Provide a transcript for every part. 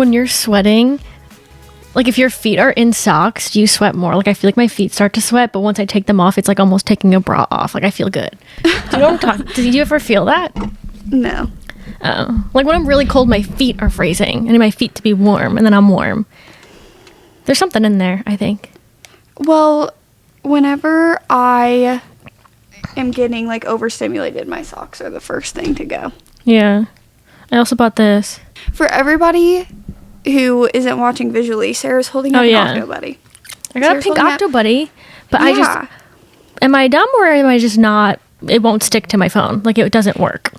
when you're sweating, like if your feet are in socks, do you sweat more? Like I feel like my feet start to sweat, but once I take them off, it's like almost taking a bra off. Like I feel good. Do you know what I'm talking? Did you ever feel that? No. Like when I'm really cold, my feet are freezing. I need my feet to be warm, and then I'm warm. There's something in there, I think. Well, whenever I am getting like overstimulated, my socks are the first thing to go. Yeah. I also bought this. For everybody who isn't watching visually, Sarah's holding up an Octo Buddy. I got Sarah's a pink Octo Buddy, but yeah. Am I dumb or am I just not, it won't stick to my phone? Like it doesn't work.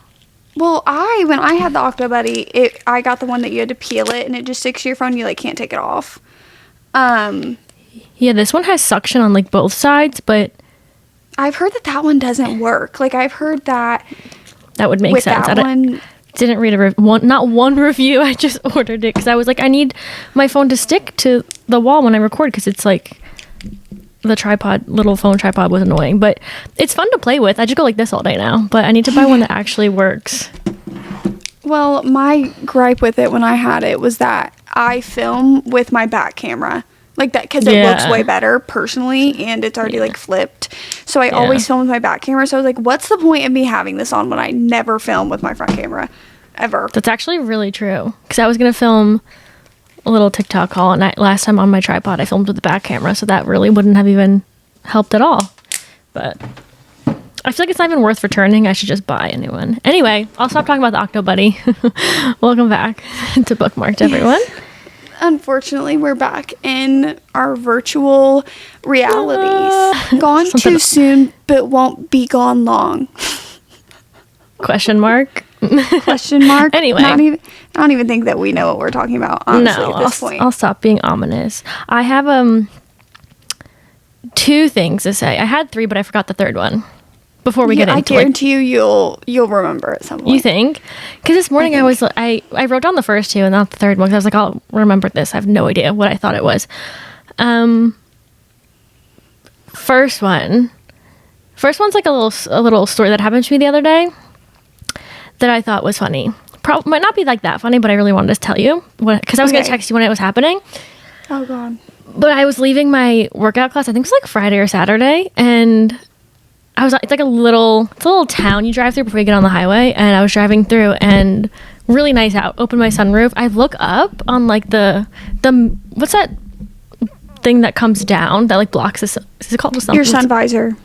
Well, when I had the Octo Buddy, I got the one that you had to peel it and it just sticks to your phone. You like can't take it off. Yeah, this one has suction on like both sides, but I've heard that one doesn't work. Like I've heard that would make sense. That one, didn't read not one review. I just ordered it because I was like, I need my phone to stick to the wall when I record because it's like the little phone tripod was annoying, but it's fun to play with. I just go like this all day now, but I need to buy one that actually works. Well, my gripe with it when I had it was that I film with my back camera like that because it looks way better personally, and it's already like flipped. So I always film with my back camera. So I was like, what's the point of me having this on when I never film with my front camera ever? That's actually really true because I was gonna film a little TikTok haul, and last time on my tripod I filmed with the back camera, so that really wouldn't have even helped at all. But I feel like it's not even worth returning. I should just buy a new one. Anyway, I'll stop talking about the Octo Buddy. Welcome back to Bookmark'd, everyone. Unfortunately, we're back in our virtual realities. Gone too soon, but won't be gone long. Question mark? Question mark? Anyway. I don't even think that we know what we're talking about, honestly, at this point. I'll stop being ominous. I have 2 things to say. I had 3, but I forgot the third one. Before we get into I guarantee you'll remember at some point. You think? Because this morning I wrote down the first 2 and not the third one because I was like, I'll remember this. I have no idea what I thought it was. First one's like a little story that happened to me the other day that I thought was funny. Might not be like that funny, but I really wanted to tell you because I was going to text you when it was happening. Oh God. But I was leaving my workout class. I think it was like Friday or Saturday, and it's like a little town you drive through before you get on the highway, and I was driving through and really nice out. Open my sunroof. I look up on like the what's that thing that comes down that like blocks this? Is it called something? Your sun visor.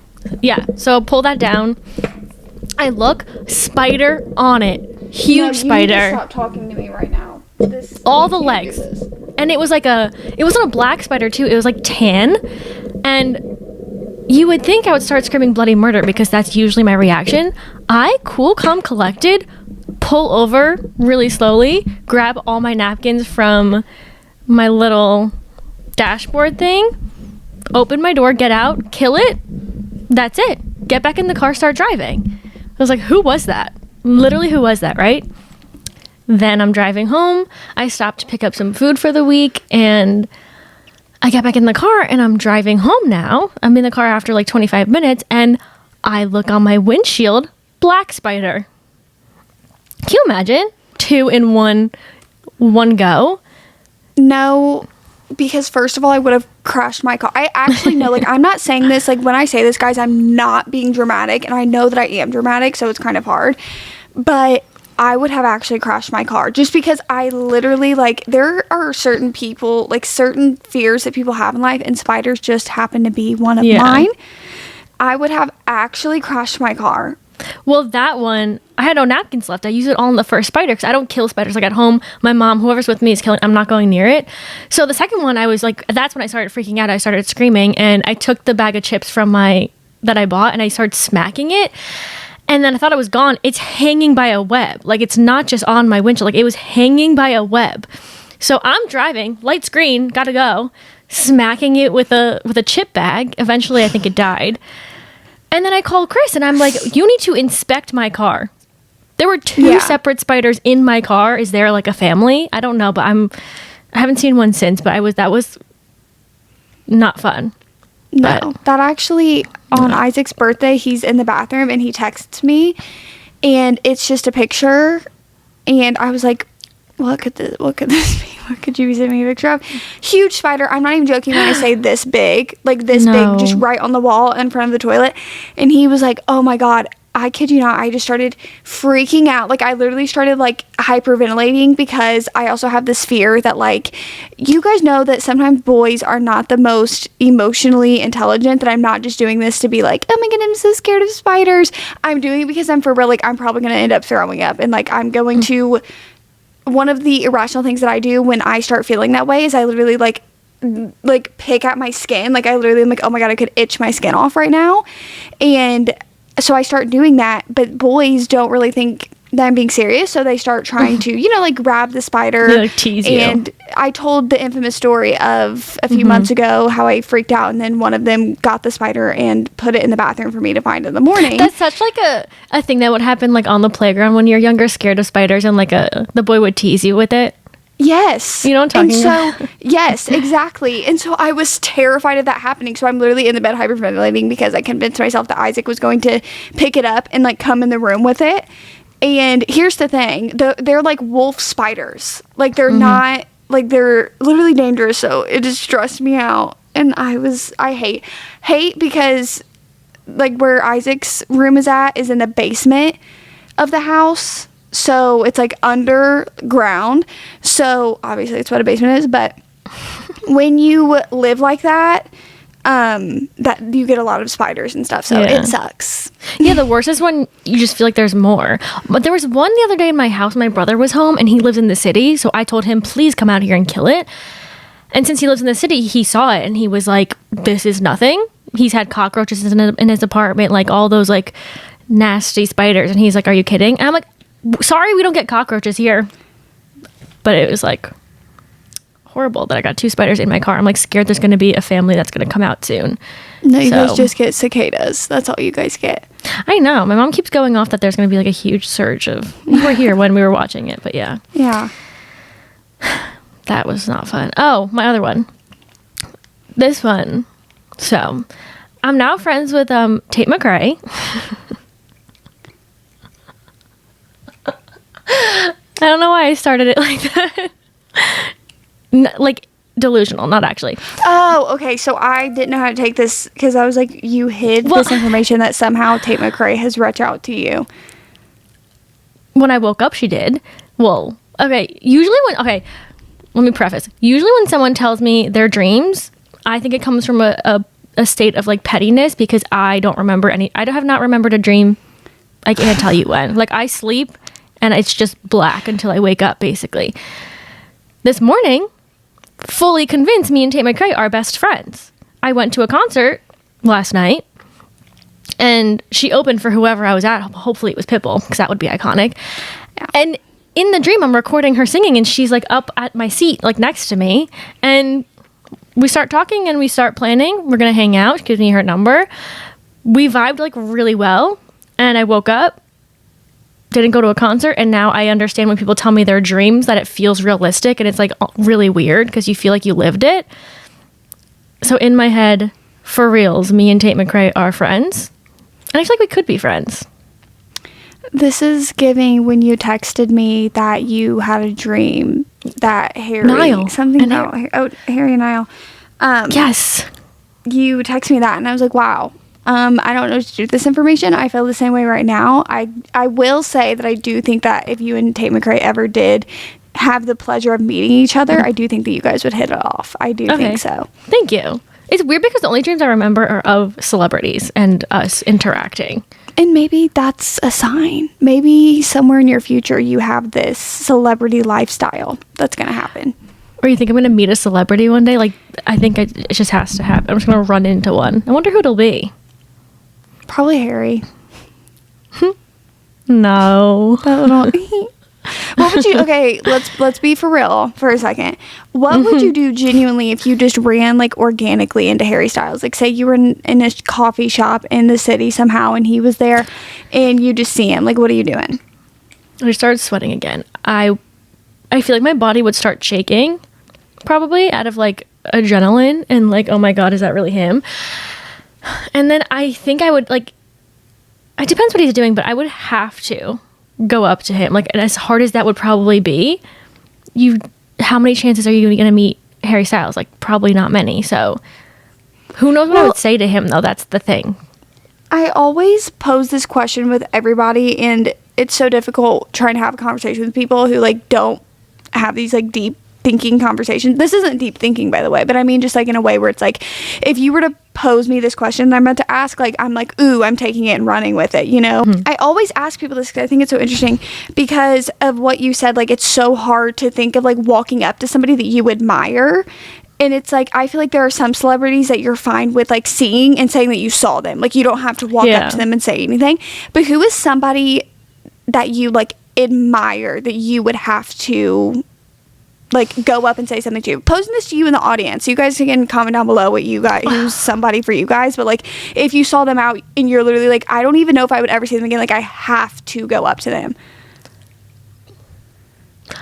Yeah. So pull that down. I look, spider on it. Huge spider. You need to stop talking to me right now. All the legs. And it was like it wasn't a black spider too. It was like tan. And you would think I would start screaming bloody murder because that's usually my reaction. I, cool, calm, collected, pull over really slowly, grab all my napkins from my little dashboard thing, open my door, get out, kill it. That's it. Get back in the car, start driving. I was like, who was that? Literally, who was that, right? Then I'm driving home. I stopped to pick up some food for the week, and I get back in the car, and I'm driving home now. I'm in the car after like 25 minutes, and I look on my windshield, black spider. Can you imagine? 2 in one go? No, because first of all, I would have crashed my car. I actually know, like, I'm not saying this, like, when I say this, guys, I'm not being dramatic, and I know that I am dramatic, so it's kind of hard, but I would have actually crashed my car just because I literally, like, there are certain people, like, certain fears that people have in life, and spiders just happen to be one of mine. I would have actually crashed my car. Well, that one, I had no napkins left. I used it all on the first spider because I don't kill spiders. Like at home, my mom, whoever's with me is killing. I'm not going near it. So the second one, I was like, that's when I started freaking out. I started screaming, and I took the bag of chips that I bought, and I started smacking it. And then I thought it was gone. It's hanging by a web. Like, it's not just on my windshield. Like, it was hanging by a web. So I'm driving, lights green, gotta go, smacking it with a chip bag. Eventually, I think it died. And then I called Chris, and I'm like, you need to inspect my car. There were 2 separate spiders in my car. Is there, like, a family? I don't know, but I haven't seen one since, but that was not fun. No, that actually, on Isaac's birthday, he's in the bathroom, and he texts me, and it's just a picture, and I was like, what could this be? What could you send me a picture of? Huge spider. I'm not even joking when I say this big. Like this big, just right on the wall in front of the toilet. And he was like, oh my God. I kid you not, I just started freaking out. Like, I literally started, like, hyperventilating because I also have this fear that, like, you guys know that sometimes boys are not the most emotionally intelligent, that I'm not just doing this to be like, oh my God, I'm so scared of spiders. I'm doing it because I'm for real, like, I'm probably going to end up throwing up. And, like, I'm going to, one of the irrational things that I do when I start feeling that way is I literally, like pick at my skin. Like, I literally am like, oh my God, I could itch my skin off right now. And so I start doing that, but boys don't really think that I'm being serious, so they start trying to, you know, like grab the spider. They, like, tease you. And I told the infamous story of a few months ago how I freaked out, and then one of them got the spider and put it in the bathroom for me to find in the morning. That's such like a thing that would happen like on the playground when you're younger, scared of spiders, and like the boy would tease you with it. Yes. You know what I'm talking about? So, yes, exactly. And so I was terrified of that happening. So I'm literally in the bed hyperventilating because I convinced myself that Isaac was going to pick it up and like come in the room with it. And here's the thing. They're like wolf spiders. Like they're not, like they're literally dangerous. So it just stressed me out. And I hate because like where Isaac's room is at is in the basement of the house. So it's like underground. So obviously it's what a basement is, but when you live like that you get a lot of spiders and stuff. So it sucks. Yeah, the worst is when you just feel like there's more. But there was one the other day in my house. My brother was home and he lives in the city. So I told him, please come out here and kill it. And since he lives in the city, he saw it and he was like, this is nothing. He's had cockroaches in his apartment, like all those like nasty spiders. And he's like, are you kidding? And I'm like, sorry, we don't get cockroaches here. But it was like horrible that I got 2 spiders in my car. I'm like scared there's going to be a family that's going to come out soon. No, you guys just get cicadas. That's all you guys get. I know. My mom keeps going off that there's going to be like a huge surge of... You were here when we were watching it, but yeah. Yeah. That was not fun. Oh, my other one. This one. So, I'm now friends with Tate McRae. I don't know why I started it like that. Like delusional, not actually. Oh, okay. So I didn't know how to take this because I was like, you hid this information that somehow Tate McRae has reached out to you. When I woke up, she did. Well, okay. Let me preface. Usually when someone tells me their dreams, I think it comes from a state of like pettiness because I don't remember I have not remembered a dream. I can't tell you when. Like I sleep and it's just black until I wake up, basically. This morning, fully convinced me and Tate McRae are best friends. I went to a concert last night, and she opened for whoever I was at. Hopefully it was Pitbull, because that would be iconic. Yeah. And in the dream, I'm recording her singing, and she's like up at my seat, like next to me. And we start talking, and we start planning. We're going to hang out. She gives me her number. We vibed like really well, and I woke up. Didn't go to a concert, and now I understand when people tell me their dreams that it feels realistic, and it's like really weird because you feel like you lived it. So in my head, for reals, me and Tate McRae are friends, and I feel like we could be friends. This is giving when you texted me that you had a dream that Harry Niall something and about Harry and Niall. Yes, you texted me that, and I was like, wow. I don't know what to do with this information. I feel the same way right now. I will say that I do think that if you and Tate McRae ever did have the pleasure of meeting each other, I do think that you guys would hit it off. I do think so. Thank you. It's weird because the only dreams I remember are of celebrities and us interacting. And maybe that's a sign. Maybe somewhere in your future you have this celebrity lifestyle that's going to happen. Or you think I'm going to meet a celebrity one day? Like, I think it just has to happen. I'm just going to run into one. I wonder who it'll be. Probably Harry. No. What would you... Okay, let's be for real for a second. What would you do genuinely if you just ran, like, organically into Harry Styles? Like, say you were in a coffee shop in the city somehow and he was there and you just see him. Like, what are you doing? I started sweating again. I feel like my body would start shaking, probably, out of, like, adrenaline and, like, oh my God, is that really him? And then I think I would, like, it depends what he's doing, but I would have to go up to him. Like, and as hard as that would probably be, you how many chances are you going to meet Harry Styles? Like, probably not many. So who knows what I would say to him, though? That's the thing. I always pose this question with everybody, and it's so difficult trying to have a conversation with people who like don't have these like deep thinking conversations. This isn't deep thinking, by the way, but I mean just like in a way where it's like, if you were to pose me this question that I'm about to ask, like I'm like, ooh, I'm taking it and running with it, you know? I always ask people this because I think it's so interesting because of what you said. Like, it's so hard to think of like walking up to somebody that you admire. And it's like, I feel like there are some celebrities that you're fine with like seeing and saying that you saw them. Like, you don't have to walk up to them and say anything. But who is somebody that you like admire that you would have to like go up and say something to? Posing this to you in the audience. You guys can comment down below what you guys, who's somebody for you guys. But like, if you saw them out and you're literally like, I don't even know if I would ever see them again. Like, I have to go up to them.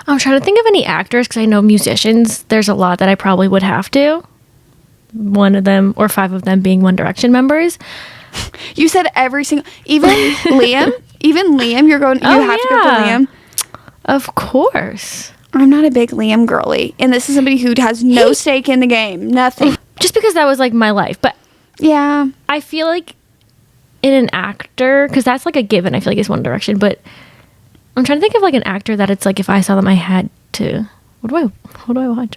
I'm trying to think of any actors because I know musicians, there's a lot that I probably would have to. One of them or 5 of them being One Direction members. You said every single, even Liam, you're going, you have to go to Liam. Of course. I'm not a big Liam girly, and this is somebody who has no stake in the game, nothing. Just because that was like my life, but yeah, I feel like in an actor, because that's like a given, I feel like it's One Direction, but I'm trying to think of like an actor that it's like if I saw them I had to. What do I watch?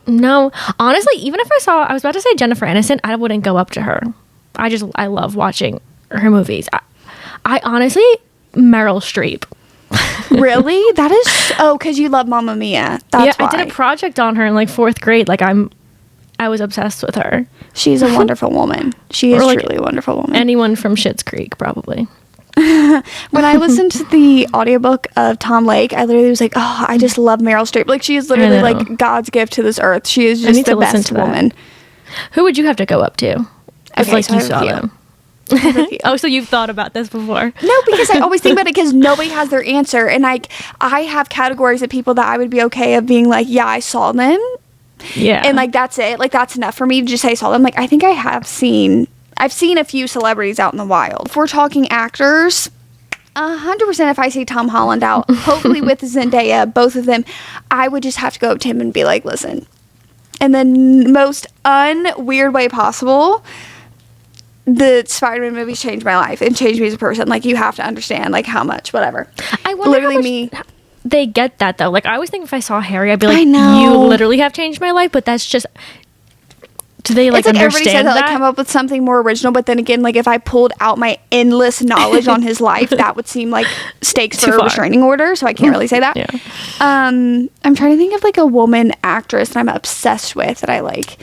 No, honestly, even if I was about to say Jennifer Aniston, I wouldn't go up to her. I love watching her movies. I honestly, Meryl Streep. Really? That is because you love Mamma Mia. That's why. I did a project on her in like 4th grade. Like I was obsessed with her. She's a wonderful woman. She is like truly a wonderful woman. Anyone from Schitt's Creek, probably. When I listened to the audiobook of Tom Lake, I literally was like, oh, I just love Meryl Streep. Like, she is literally like God's gift to this earth. She is just the best woman. Who would you have to go up to if like you saw them? Oh, so you've thought about this before? No, because I always think about it because nobody has their answer. And like, I have categories of people that I would be okay of being like, yeah, I saw them. Yeah. And like, that's it. Like, that's enough for me to just say I saw them. Like, I think I've seen a few celebrities out in the wild. If we're talking actors, 100% if I see Tom Holland out, hopefully with Zendaya, both of them, I would just have to go up to him and be like, listen. In the most unweird way possible, the Spider-Man movies changed my life and changed me as a person. Like, you have to understand, like, how much, whatever. I wonder how much they get that, though. Like, I always think if I saw Harry, I'd be like, I know. You literally have changed my life, but that's just... Do they, like, understand everybody says that? Like, come up with something more original, but then again, like, if I pulled out my endless knowledge on his life, that would seem like stakes for a restraining order, so I can't really say that. Yeah. I'm trying to think of, like, a woman actress that I'm obsessed with that I like.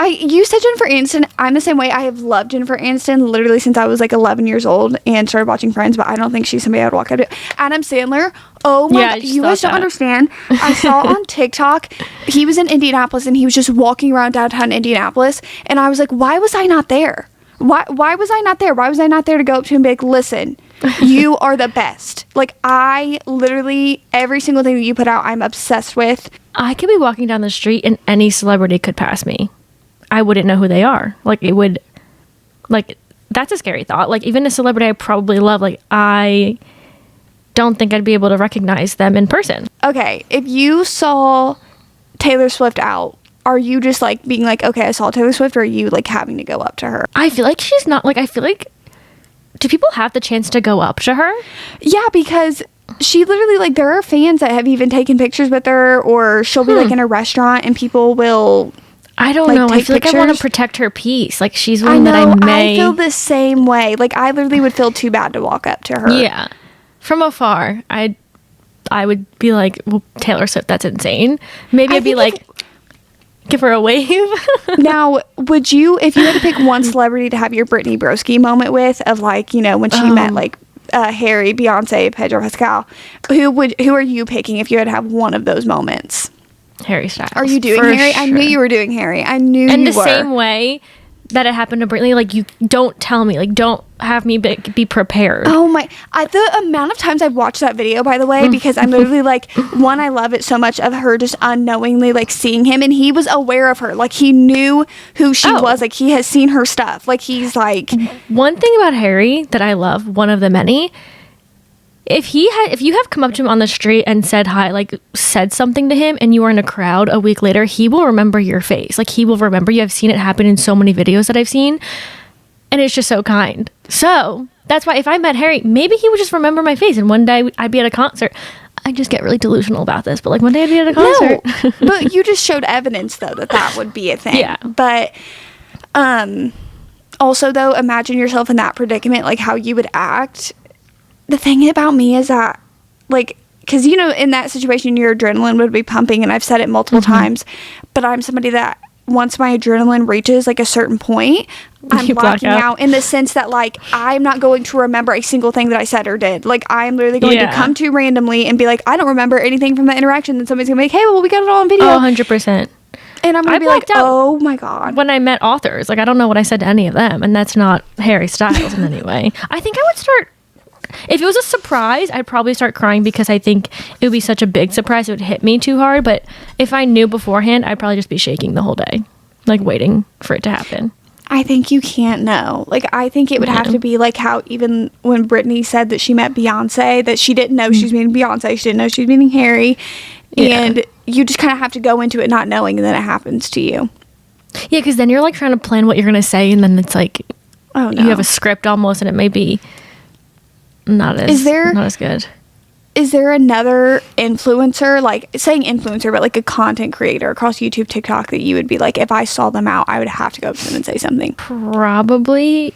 You said Jennifer Aniston. I'm the same way. I have loved Jennifer Aniston literally since I was like 11 years old and started watching Friends, but I don't think she's somebody I would walk up to. Adam Sandler. Oh my God. You guys don't understand. I saw on TikTok, he was in Indianapolis and he was just walking around downtown Indianapolis. And I was like, why was I not there? Why was I not there? Why was I not there to go up to him and be like, listen, you are the best. Like, I literally, every single thing that you put out, I'm obsessed with. I could be walking down the street and any celebrity could pass me. I wouldn't know who they are. Like, it would, like, that's a scary thought. Like, even a celebrity I probably love, like, I don't think I'd be able to recognize them in person. Okay, if you saw Taylor Swift out, are you just, like, being like, okay, I saw Taylor Swift, or are you, like, having to go up to her? I feel like she's not, like, I feel like, do people have the chance to go up to her? Yeah, because she literally, like, there are fans that have even taken pictures with her, or she'll be, like, in a restaurant, and people will... I don't know. I feel like I want to protect her peace. Like, she's one that I feel the same way. Like, I literally would feel too bad to walk up to her. Yeah. From afar, I would be like, well, Taylor Swift, that's insane. Maybe I'd be like, give her a wave. Now, would you, if you had to pick one celebrity to have your Brittany Broski moment with, of like, you know, when she met like Harry, Beyonce, Pedro Pascal, who are you picking if you had to have one of those moments? Harry Styles. Are you doing Harry? Sure. I knew you were doing Harry. I knew you were. In the same way that it happened to Brittany, like, you don't tell me. Like, don't have me be prepared. Oh my. The amount of times I've watched that video, by the way, because I'm literally like, one, I love it so much of her just unknowingly, like, seeing him. And he was aware of her. Like, he knew who she was. Like, he has seen her stuff. Like, he's like... One thing about Harry that I love, one of the many, if you have come up to him on the street and said hi, like said something to him, and you are in a crowd a week later, he will remember your face. Like he will remember you. I've seen it happen in so many videos that I've seen, and it's just so kind. So that's why if I met Harry, maybe he would just remember my face, and one day I'd be at a concert. I just get really delusional about this, but like one day I'd be at a concert. No, but you just showed evidence though that would be a thing. Yeah. But also though, imagine yourself in that predicament, like how you would act. The thing about me is that, like, because you know, in that situation, your adrenaline would be pumping, and I've said it multiple times. But I'm somebody that once my adrenaline reaches like a certain point, I'm blacking out in the sense that like I'm not going to remember a single thing that I said or did. Like I'm literally going to come to randomly and be like, I don't remember anything from that interaction. Then somebody's gonna be like, hey, well, we got it all on video. 100%. And I'm gonna be like, oh my god. When I met authors, like I don't know what I said to any of them, and that's not Harry Styles in any way. I think I would start. If it was a surprise, I'd probably start crying because I think it would be such a big surprise. It would hit me too hard. But if I knew beforehand, I'd probably just be shaking the whole day, like waiting for it to happen. I think you can't know. Like, I think it would have to be like how even when Britney said that she met Beyonce, that she didn't know she was meeting Beyonce. She didn't know she was meeting Harry. Yeah. And you just kind of have to go into it not knowing, and then it happes to you. Yeah, because then you're like trying to plan what you're going to say, and then it's like, oh no, you have a script almost, and it may be not as good. Is there another influencer, like saying influencer, but like a content creator across YouTube, TikTok that you would be like, if I saw them out, I would have to go up to them and say something? Probably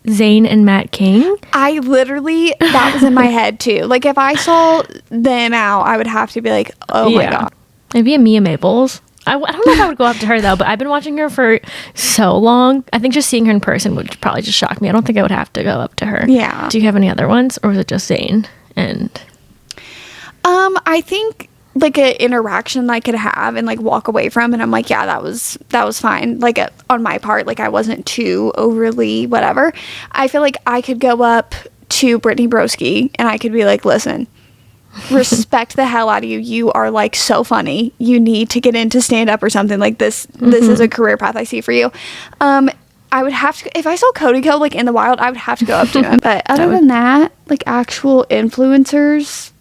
Zayn and Matt King. I literally, that was in my head too. Like if I saw them out, I would have to be like, oh my god. Maybe a Mia Maples. I don't know if I would go up to her though, but I've been watching her for so long. I think just seeing her in person would probably just shock me. I don't think I would have to go up to her. Yeah. Do you have any other ones, or was it just Zayn? And I think like an interaction I could have and like walk away from, and I'm like, yeah, that was fine. Like on my part, like I wasn't too overly whatever. I feel like I could go up to Brittany Broski and I could be like, listen, respect the hell out of you. You are like so funny. You need to get into stand up or something like this. This is a career path I see for you. I would have to, if I saw Cody Co like in the wild, I would have to go up to him. But other than that, like actual influencers,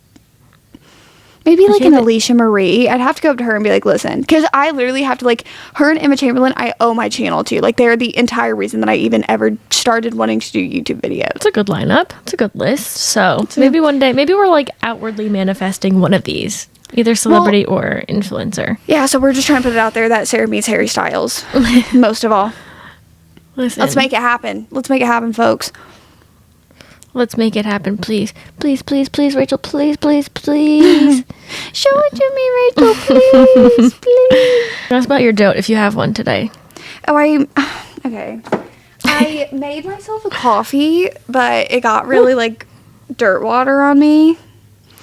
maybe like an Alicia Marie. I'd have to go up to her and be like, listen, because I literally have to like her and Emma Chamberlain. I owe my channel to. Like they're the entire reason that I even ever started wanting to do YouTube videos. It's a good lineup. It's a good list. So maybe one day, maybe we're like outwardly manifesting one of these. Either celebrity or influencer. Yeah, so we're just trying to put it out there that Sarah meets Harry Styles. Most of all. Listen. Let's make it happen. Let's make it happen, folks. Let's make it happen, please. Please, please, please, Rachel. Please, please, please. Show it to me, Rachel. Please, please. Ask about your dote if you have one today. Oh, okay. I made myself a coffee, but it got really like dirt water on me.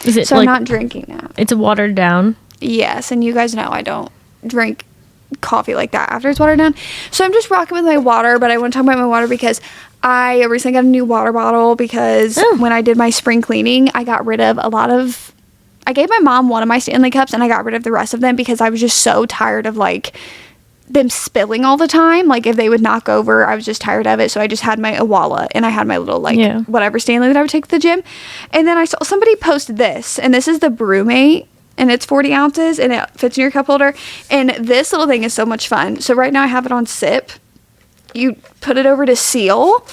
Is it so like, I'm not drinking that. It's watered down? Yes, and you guys know I don't drink coffee like that after it's watered down. So I'm just rocking with my water, but I want to talk about my water because I recently got a new water bottle because when I did my spring cleaning, I got rid of I gave my mom one of my Stanley cups and I got rid of the rest of them because I was just so tired of like them spilling all the time. Like if they would knock over, I was just tired of it. So I just had my Awala and I had my little whatever Stanley that I would take to the gym. And then I saw somebody post this, and this is the Brewmate. And it's 40 ounces and it fits in your cup holder. And this little thing is so much fun. So right now I have it on sip. You put it over to seal.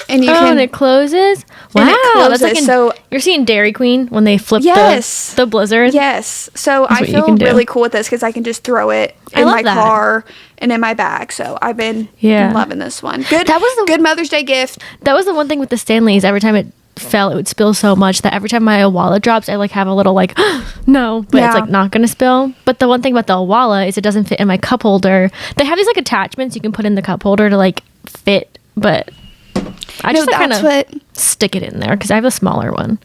And you and it closes? Wow. It closes. That's like you're seeing Dairy Queen when they flip the Blizzard? Yes. So I feel really cool with this because I can just throw it in my car and in my bag. So I've been loving this one. Good. That was good Mother's Day gift. That was the one thing with the Stanleys. Every time it fell, it would spill so much that every time my Awala drops, I like have a little like no, but it's like not gonna spill. But the one thing about the Awala is it doesn't fit in my cup holder. They have these like attachments you can put in the cup holder to like fit, but I just kind of stick it in there because I have a smaller one.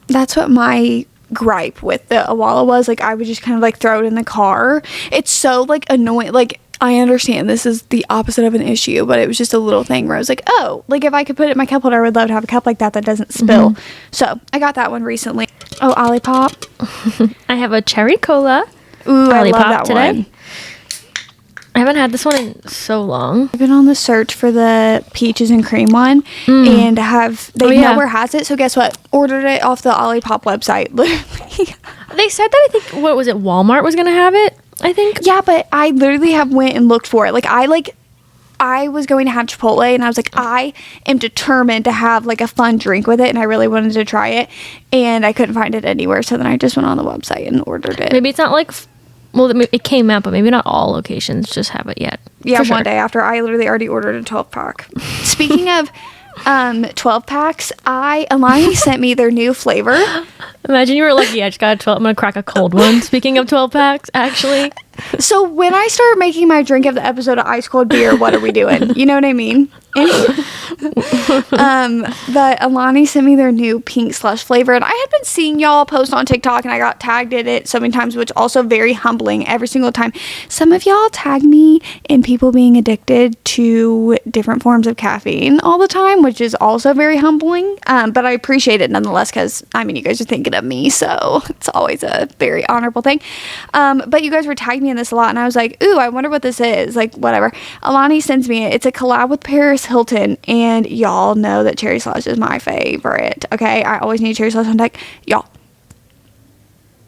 That's what my gripe with the Awala was. Like I would just kind of like throw it in the car. It's so like annoying. Like I understand this is the opposite of an issue, but it was just a little thing where I was like, oh, like if I could put it in my cup holder, I would love to have a cup like that doesn't spill. So I got that one recently. Oh, Olipop. I have a cherry cola. Ooh, I love that today. One. I haven't had this one in so long. I've been on the search for the peaches and cream one, and nowhere has it. So guess what? Ordered it off the Olipop website. Literally. They said that, I think, what was it? Walmart was gonna have it, I think. Yeah, but I literally went and looked for it. I was going to have Chipotle, and I was like, I am determined to have like a fun drink with it, and I really wanted to try it, and I couldn't find it anywhere. So then I just went on the website and ordered it. Maybe it's not like, well, it came out, but maybe not all locations just have it yet. Yeah, one day after. I literally already ordered a 12-pack. Speaking of 12 packs, Alani sent me their new flavor. Imagine you were like, yeah, I just got a 12. I'm gonna crack a cold one. Speaking of 12 packs, actually. So when I start making my drink of the episode of ice cold beer, what are we doing? You know what I mean? But Alani sent me their new pink slush flavor, and I had been seeing y'all post on TikTok, and I got tagged in it so many times, which also very humbling every single time. Some of y'all tag me in people being addicted to different forms of caffeine all the time, which is also very humbling. But I appreciate it nonetheless, because I mean, you guys are thinking of me, so it's always a very honorable thing. But you guys were tagging me in this a lot, and I was like, ooh, I wonder what this is. Like, whatever. Alani sends me it. It's a collab with Paris Hilton, and y'all know that cherry slush is my favorite. Okay, I always need cherry slush on deck. Y'all,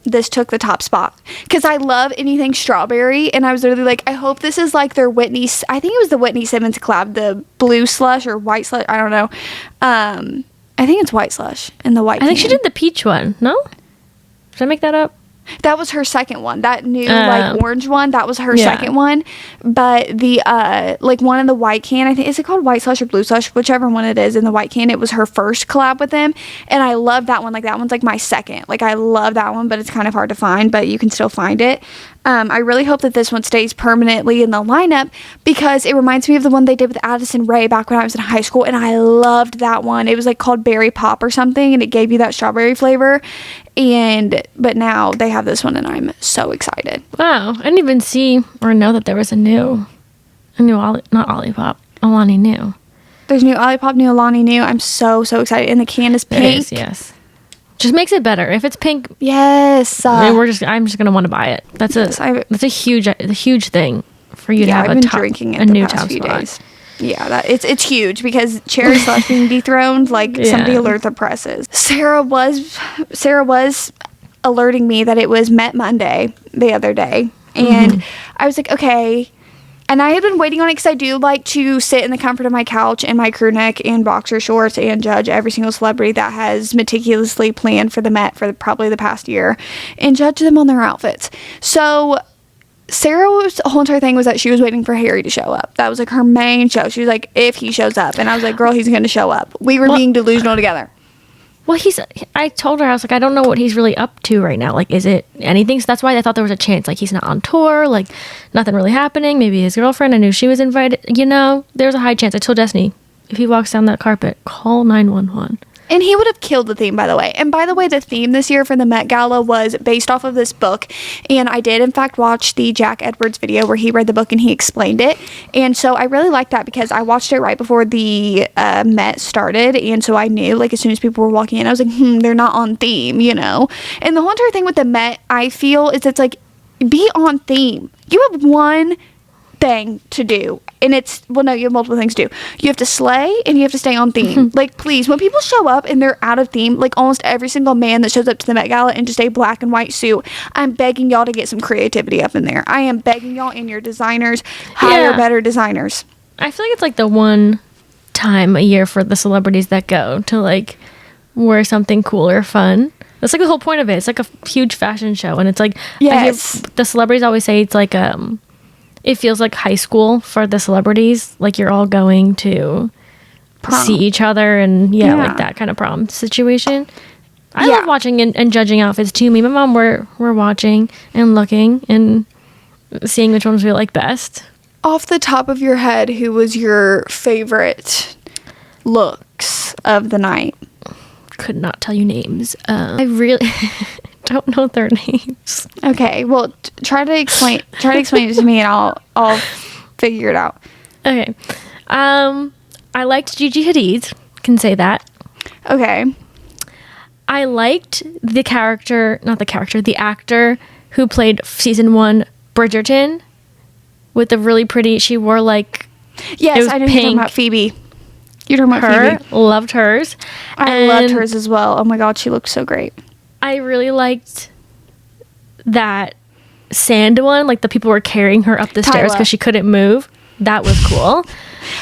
this took the top spot because I love anything strawberry, and I was literally like, I hope this is like their Whitney, I think it was the Whitney Simmons collab, the blue slush or white slush, I don't know. I think it's white slush in the white I think she can. did the peach one. No, did I make that up? That was her second one. That new like orange one, that was her second one. But the like one in the white can, I think, is it called white slush or blue slush? Whichever one it is in the white can, it was her first collab with them. And I love that one. Like that one's like my second. Like I love that one, but it's kind of hard to find, but you can still find it. I really hope that this one stays permanently in the lineup because it reminds me of the one they did with Addison Rae back when I was in high school, and I loved that one. It was like called Berry Pop or something, and it gave you that strawberry flavor. But now they have this one, and I'm so excited. Wow, I didn't even see or know that there was a new not Olipop, Alani new. There's new Olipop, new Alani new. I'm so excited, and the can is pink. It is, yes. Just makes it better. If it's pink, yes. I'm just gonna want to buy it. That's a huge thing for you to have. I've been drinking it a the new past top few spot. days. Yeah, it's huge because cherry slush being dethroned, like somebody alert the presses. Sarah was alerting me that it was Met Monday the other day, and I was like, okay. And I had been waiting on it because I do like to sit in the comfort of my couch in my crew neck and boxer shorts and judge every single celebrity that has meticulously planned for the Met for probably the past year and judge them on their outfits. So Sarah's whole entire thing was that she was waiting for Harry to show up. That was like her main show. She was like, if he shows up. And I was like, girl, he's going to show up. We were being delusional together. Well, I told her, I was like, I don't know what he's really up to right now. Like, is it anything? So that's why I thought there was a chance. Like, he's not on tour. Like, nothing really happening. Maybe his girlfriend, I knew she was invited. You know, there's a high chance. I told Destiny, if he walks down that carpet, call 911. And he would have killed the theme, by the way. And by the way, the theme this year for the Met Gala was based off of this book. And I did, in fact, watch the Jack Edwards video where he read the book and he explained it. And so I really liked that because I watched it right before the Met started. And so I knew, like, as soon as people were walking in, I was like, they're not on theme, you know? And the whole entire thing with the Met, I feel, is it's like, be on theme. You have one thing to do, and you have multiple things to do. You have to slay and you have to stay on theme. Like, please, when people show up and they're out of theme, like almost every single man that shows up to the Met Gala in just a black and white suit, I'm begging y'all to get some creativity up in there. I am begging y'all and your designers, hire better designers. I feel like it's like the one time a year for the celebrities that go to like wear something cool or fun. That's like the whole point of it. It's like a huge fashion show, and it's like, yes, the celebrities always say it's like it feels like high school for the celebrities. Like you're all going to see each other and like that kind of prom situation. I love watching and judging outfits too. Me and my mom were watching and looking and seeing which ones we like best. Off the top of your head, who was your favorite looks of the night? Could not tell you names. I really don't know their names. Okay, well, try to explain it to me, and I'll figure it out. Okay. I liked Gigi Hadid. Can say that. Okay. I liked the actor who played season 1 Bridgerton. with the really pretty. She wore like Yes, I know you're talking about Phoebe. You're talking about her. Phoebe. Loved hers. I loved hers as well. Oh my god, she looked so great. I really liked that sand one. Like the people were carrying her up the stairs because she couldn't move. That was cool.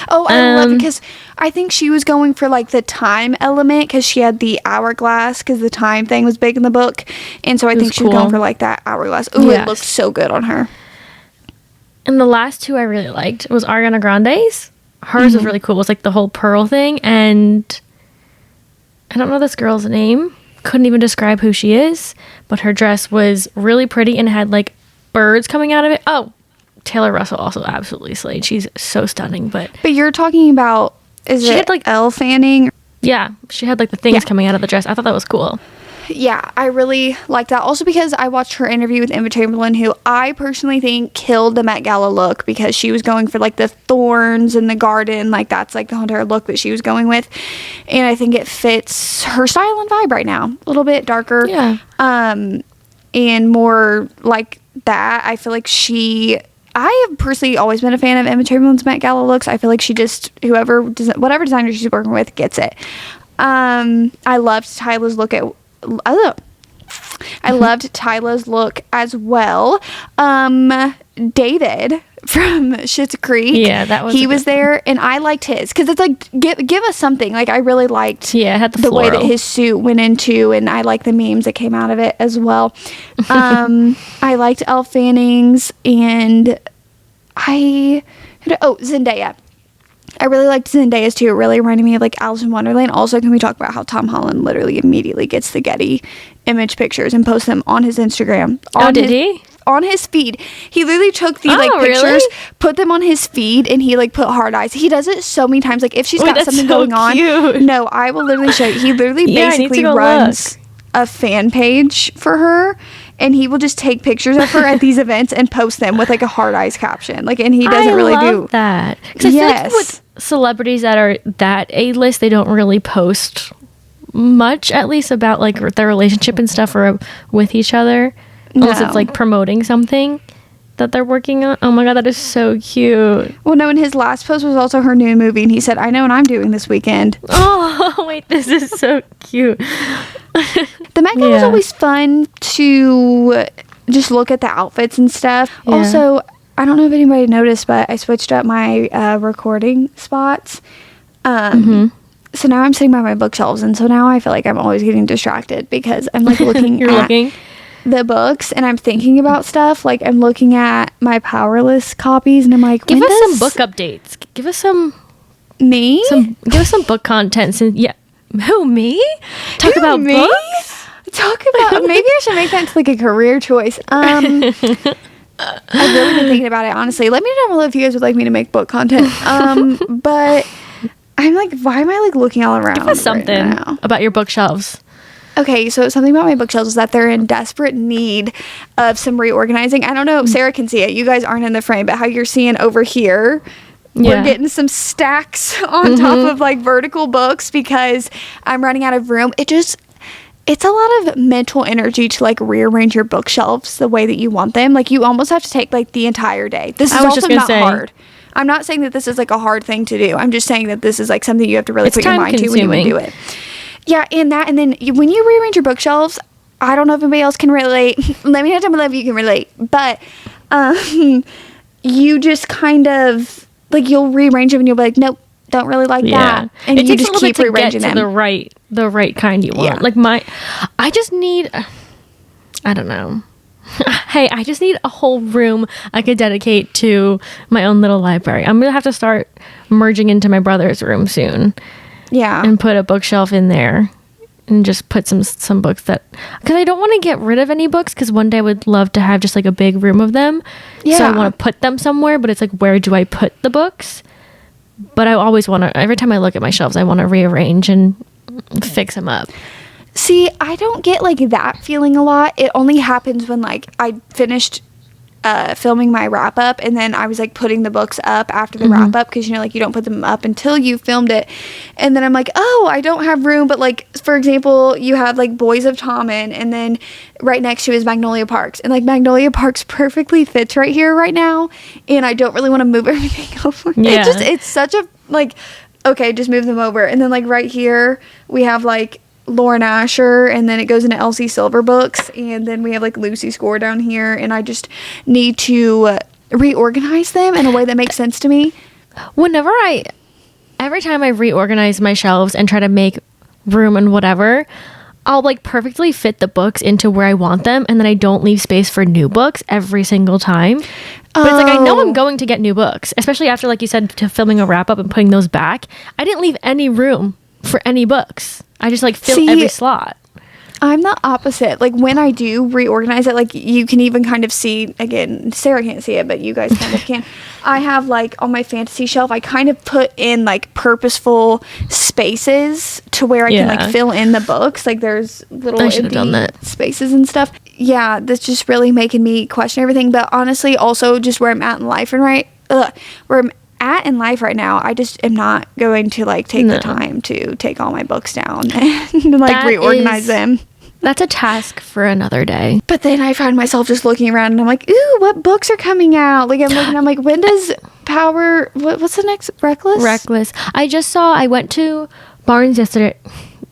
Oh, I love it because I think she was going for like the time element because she had the hourglass because the time thing was big in the book. And so I think she was going for like that hourglass. Ooh, yes. It looked so good on her. And the last two I really liked was Ariana Grande's. Hers was really cool. It was like the whole pearl thing. And I don't know this girl's name. Couldn't even describe who she is. But her dress was really pretty and had like birds coming out of it. Oh, Taylor Russell also absolutely slayed. She's so stunning. But you're talking about, she had like Elle Fanning? Yeah, she had like the things coming out of the dress. I thought that was cool. Yeah, I really like that. Also because I watched her interview with Emma Chamberlain, who I personally think killed the Met Gala look because she was going for like the thorns and the garden. Like that's like the whole entire look that she was going with. And I think it fits her style and vibe right now. A little bit darker. Yeah. And more like that. I feel like I have personally always been a fan of Emma Chamberlain's Met Gala looks. I feel like she just, whatever designer she's working with gets it. I loved Tyla's look as well. David from Schitt's Creek. Yeah, that was. He was there, and I liked his because it's like give us something. Like I really liked. Yeah, it had the way that his suit went into, and I like the memes that came out of it as well. I liked Elle Fanning's, and Zendaya. I really liked Zendaya's too. It really reminded me of like Alice in Wonderland. Also, can we talk about how Tom Holland literally immediately gets the Getty image pictures and posts them on his Instagram? Did he? On his feed. He literally took the pictures, put them on his feed, and he like put heart eyes. He does it so many times. Like if she's got something going on. No, I will literally show you. He literally basically runs a fan page for her. And he will just take pictures of her at these events and post them with like a heart eyes caption. Like, and he doesn't really do that. Because I feel like with celebrities that are that A-list, they don't really post much, at least about like their relationship and stuff or with each other, unless it's like promoting something that they're working on. Oh my god, that is so cute. Well, no, and his last post was also her new movie, and he said, "I know what I'm doing this weekend." Oh wait, this is so cute. The Met Gala was always fun to just look at the outfits and stuff. Yeah. Also, I don't know if anybody noticed, but I switched up my recording spots. So now I'm sitting by my bookshelves, and so now I feel like I'm always getting distracted because I'm like looking at the books and I'm thinking about stuff. Like I'm looking at my Powerless copies, and I'm like, give us some book updates. Give us some give us some book content. Who, me? Talk about me? Books? Talk about maybe I should make that into like a career choice. I've really been thinking about it, honestly. Let me know if you guys would like me to make book content. But I'm like, why am I like looking all around? Give us something about your bookshelves. Okay, so something about my bookshelves is that they're in desperate need of some reorganizing. I don't know if Sarah can see it. You guys aren't in the frame, but how you're seeing over here, we're getting some stacks on top of like vertical books because I'm running out of room. It's a lot of mental energy to like rearrange your bookshelves the way that you want them. Like you almost have to take like the entire day. This is also not hard. I'm not saying that this is like a hard thing to do. I'm just saying that this is like something you have to really put your mind to when you want to do it. Yeah, and then when you rearrange your bookshelves, I don't know if anybody else can relate. Let me know down below if you can relate. But you just kind of like you'll rearrange them and you'll be like, nope, don't really like that. And you just keep rearranging them. The right kind you want. Like I just need, I don't know. Hey, I just need a whole room I could dedicate to my own little library. I'm gonna have to start merging into my brother's room soon. Yeah. And put a bookshelf in there and just put some books because I don't want to get rid of any books because one day I would love to have just like a big room of them. Yeah. So I want to put them somewhere, but it's like, where do I put the books? But I always want to, every time I look at my shelves, I want to rearrange and fix them up. See, I don't get like that feeling a lot. It only happens when like I finished filming my wrap up, and then I was like putting the books up after the wrap up, because you know, like you don't put them up until you filmed it. And then I'm like, oh, I don't have room, but like for example, you have like Boys of Tommen, and then right next to is Magnolia Parks, and like Magnolia Parks perfectly fits right here right now, and I don't really want to move everything over. It's such a like, okay, just move them over. And then like right here we have like Lauren Asher, and then it goes into Elsie Silver books, and then we have like Lucy Score down here, and I just need to reorganize them in a way that makes sense to me. Every time I reorganize my shelves and try to make room and whatever, I'll like perfectly fit the books into where I want them, and then I don't leave space for new books every single time. But it's like, I know I'm going to get new books, especially after, like you said, to filming a wrap up and putting those back. I didn't leave any room for any books. I just like fill every slot. I'm the opposite. Like when I do reorganize it, like you can even kind of see, again, Sarah can't see it, but you guys kind of can. I have like on my fantasy shelf, I kind of put in like purposeful spaces to where I can like fill in the books. Like there's little empty spaces and stuff. Yeah, that's just really making me question everything. But honestly, also just where I'm at in life and where I'm at in life right now, I just am not going to like take the time to take all my books down and like reorganize them. That's a task for another day. But then I find myself just looking around and I'm like, ooh, what books are coming out? Like I'm like, when does what's the next? Reckless? I went to Barnes yesterday.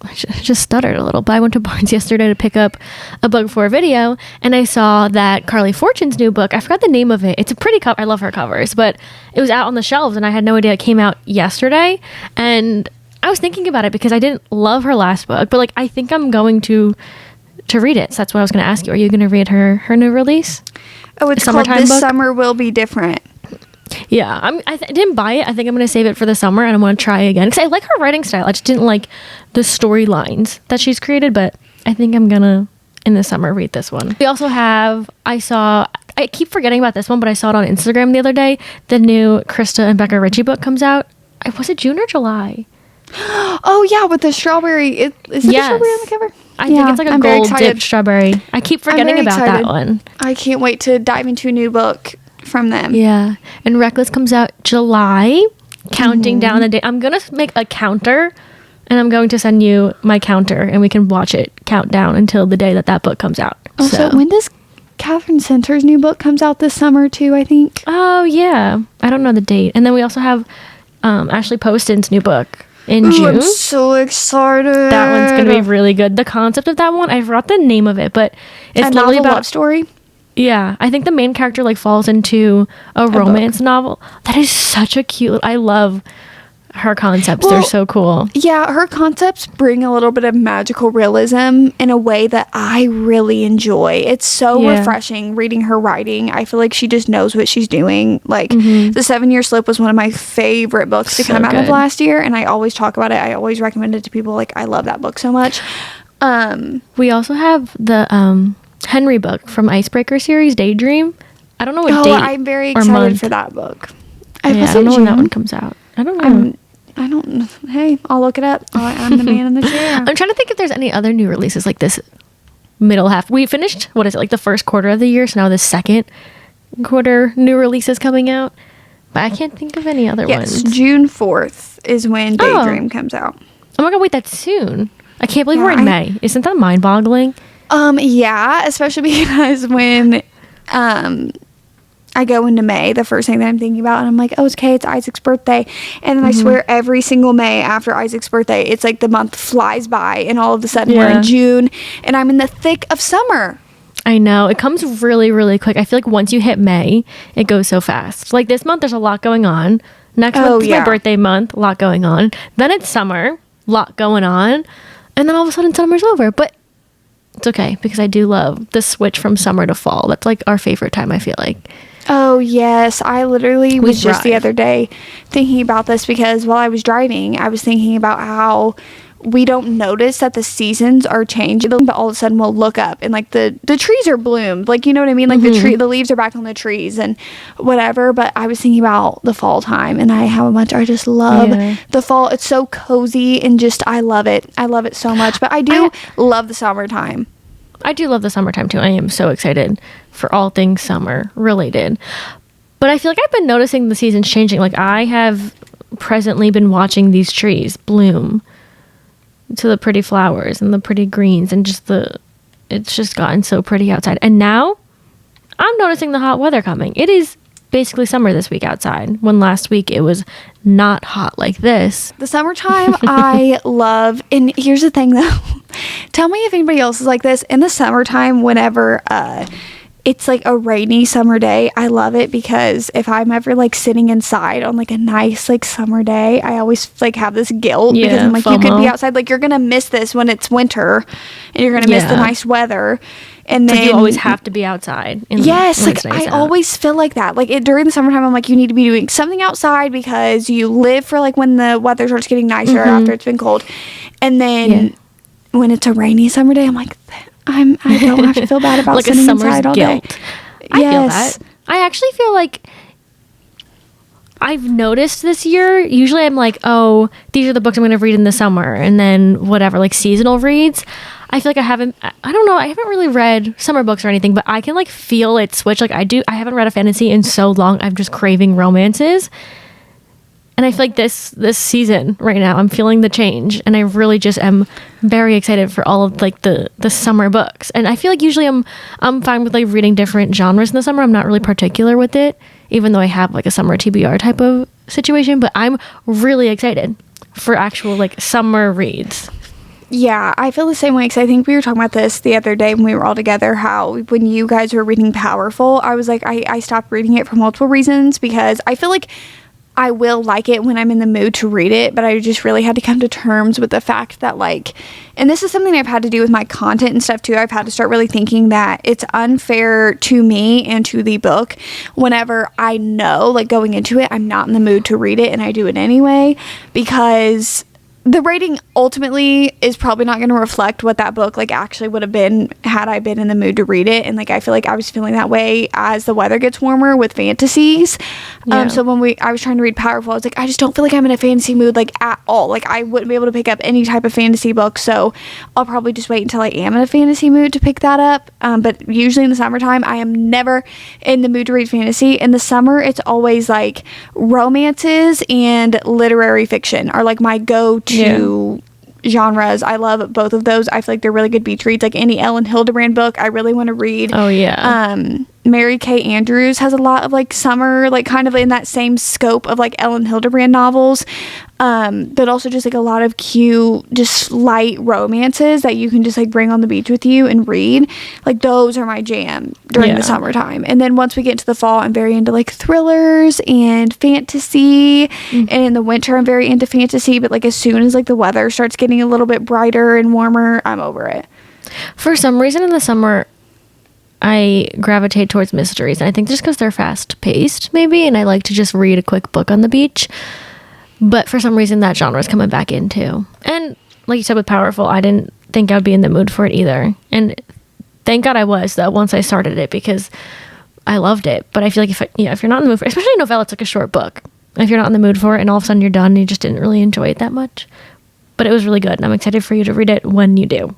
I just stuttered a little, but I went to Barnes yesterday to pick up a book for a video, and I saw that Carly Fortune's new book, I forgot the name of it. It's a pretty cover. I love her covers, but it was out on the shelves, and I had no idea it came out yesterday. And I was thinking about it because I didn't love her last book, but like I think I'm going to read it. So that's what I was going to ask you. Are you going to read her new release? Oh, it's called This Summer Will Be Different. Yeah, I didn't buy it. I think I'm going to save it for the summer, and I want to try again because I like her writing style. I just didn't like the storylines that she's created, but I think I'm going to, in the summer, read this one. We also have, I keep forgetting about this one, but I saw it on Instagram the other day. The new Krista and Becca Ritchie book comes out. Was it June or July? Oh, yeah, with the strawberry. Is it the strawberry on the cover? I think it's like a gold dipped strawberry. I keep forgetting about that one. I can't wait to dive into a new book from them. Yeah. And Reckless comes out July, counting down the day. I'm going to make a counter, and I'm going to send you my counter, and we can watch it count down until the day that book comes out. Also, when does Catherine Center's new book comes out this summer too, I think? Oh, yeah. I don't know the date. And then we also have Ashley Poston's new book in June. I'm so excited. That one's going to be really good. The concept of that one, I forgot the name of it, but it's literally about love story. Yeah, I think the main character like falls into a romance novel. That is such a cute. I love her concepts. They're so cool. Yeah, her concepts bring a little bit of magical realism in a way that I really enjoy. It's so refreshing reading her writing. I feel like she just knows what she's doing. Like The 7 Year Slip was one of my favorite books to come out of last year, and I always talk about it. I always recommend it to people. Like, I love that book so much. We also have the Henry book from Icebreaker series, Daydream. I don't know what date. I'm very excited for that book. I don't know when that one comes out. I don't know. I don't. Hey, I'll look it up. I'm the man in the chair. I'm trying to think if there's any other new releases like this middle half. We finished like the first quarter of the year, so now the second quarter new releases coming out. But I can't think of any other ones. June 4th is when Daydream comes out. Oh my god, wait, that's soon. I can't believe we're in May. Isn't that mind-boggling? Yeah, especially because when I go into May, the first thing that I'm thinking about, and I'm like, oh, it's Isaac's birthday. And then I swear every single May after Isaac's birthday, it's like the month flies by, and all of a sudden we're in June, and I'm in the thick of summer. I know. It comes really, really quick. I feel like once you hit May, it goes so fast. Like this month, there's a lot going on. Next month is my birthday month, a lot going on. Then it's summer, lot going on. And then all of a sudden, summer's over. But it's okay, because I do love the switch from summer to fall. That's like our favorite time, I feel like. Oh, yes. I literally was just the other day thinking about this because while I was driving, I was thinking about how we don't notice that the seasons are changing, but all of a sudden we'll look up and like the trees are bloomed. Like, you know what I mean? Like the leaves are back on the trees and whatever. But I was thinking about the fall time and how much I just love the fall. It's so cozy and just, I love it. I love it so much. But I do love the summertime. I do love the summertime too. I am so excited for all things summer related. But I feel like I've been noticing the seasons changing. Like I have presently been watching these trees bloom to the pretty flowers and the pretty greens and it's just gotten so pretty outside. And now I'm noticing the hot weather coming. It is basically summer this week outside, when last week it was not hot like this. The summertime I love. And here's the thing though. Tell me if anybody else is like this. In the summertime, whenever it's like a rainy summer day, I love it, because if I'm ever like sitting inside on like a nice like summer day, I always like have this guilt, because I'm like, FOMO. You could be outside, like you're gonna miss this when it's winter, and you're gonna miss the nice weather. And then like you always have to be outside. Yes, like nice I always feel like that. Like during the summertime, I'm like, you need to be doing something outside, because you live for like when the weather starts getting nicer after it's been cold. And then when it's a rainy summer day, I'm like, I don't have to feel bad about like sitting inside all day. I feel that. I actually feel like I've noticed this year, usually I'm like, oh, these are the books I'm going to read in the summer, and then whatever, like seasonal reads. I feel like I haven't really read summer books or anything, but I can like feel it switch. Like I haven't read a fantasy in so long. I'm just craving romances. And I feel like this season right now, I'm feeling the change, and I really just am very excited for all of like the summer books. And I feel like usually I'm fine with like reading different genres in the summer. I'm not really particular with it, even though I have like a summer TBR type of situation. But I'm really excited for actual like summer reads. Yeah, I feel the same way, because I think we were talking about this the other day when we were all together, how when you guys were reading Powerful, I was like, I stopped reading it for multiple reasons, because I feel like I will like it when I'm in the mood to read it, but I just really had to come to terms with the fact that like, and this is something I've had to do with my content and stuff too, I've had to start really thinking that it's unfair to me and to the book whenever I know, like going into it, I'm not in the mood to read it and I do it anyway, because the rating ultimately is probably not going to reflect what that book like actually would have been had I been in the mood to read it. And like I feel like I was feeling that way as the weather gets warmer with fantasies. So when I was trying to read Powerful, I was like, I just don't feel like I'm in a fantasy mood like at all. Like I wouldn't be able to pick up any type of fantasy book, so I'll probably just wait until I am in a fantasy mood to pick that up. But usually in the summertime, I am never in the mood to read fantasy. In the summer, it's always like romances and literary fiction are like my go-to genres. I love both of those. I feel like they're really good beach reads. Like any Ellen Hildebrand book, I really want to read. Oh yeah. Mary Kay Andrews has a lot of like summer, like kind of in that same scope of like Ellen Hildebrand novels, but also just like a lot of cute, just light romances that you can just like bring on the beach with you and read. Like those are my jam during the summertime. And then once we get into the fall, I'm very into like thrillers and fantasy. And in the winter, I'm very into fantasy, but like as soon as like the weather starts getting a little bit brighter and warmer, I'm over it. For some reason in the summer, I gravitate towards mysteries. And I think just because they're fast paced maybe, and I like to just read a quick book on the beach. But for some reason that genre is coming back in too. And like you said with Powerful, I didn't think I'd be in the mood for it either. And thank God I was, though, once I started it, because I loved it. But I feel like if you're not in the mood for it, especially a novella, it's like a short book. If you're not in the mood for it and all of a sudden you're done and you just didn't really enjoy it that much. But it was really good, and I'm excited for you to read it when you do.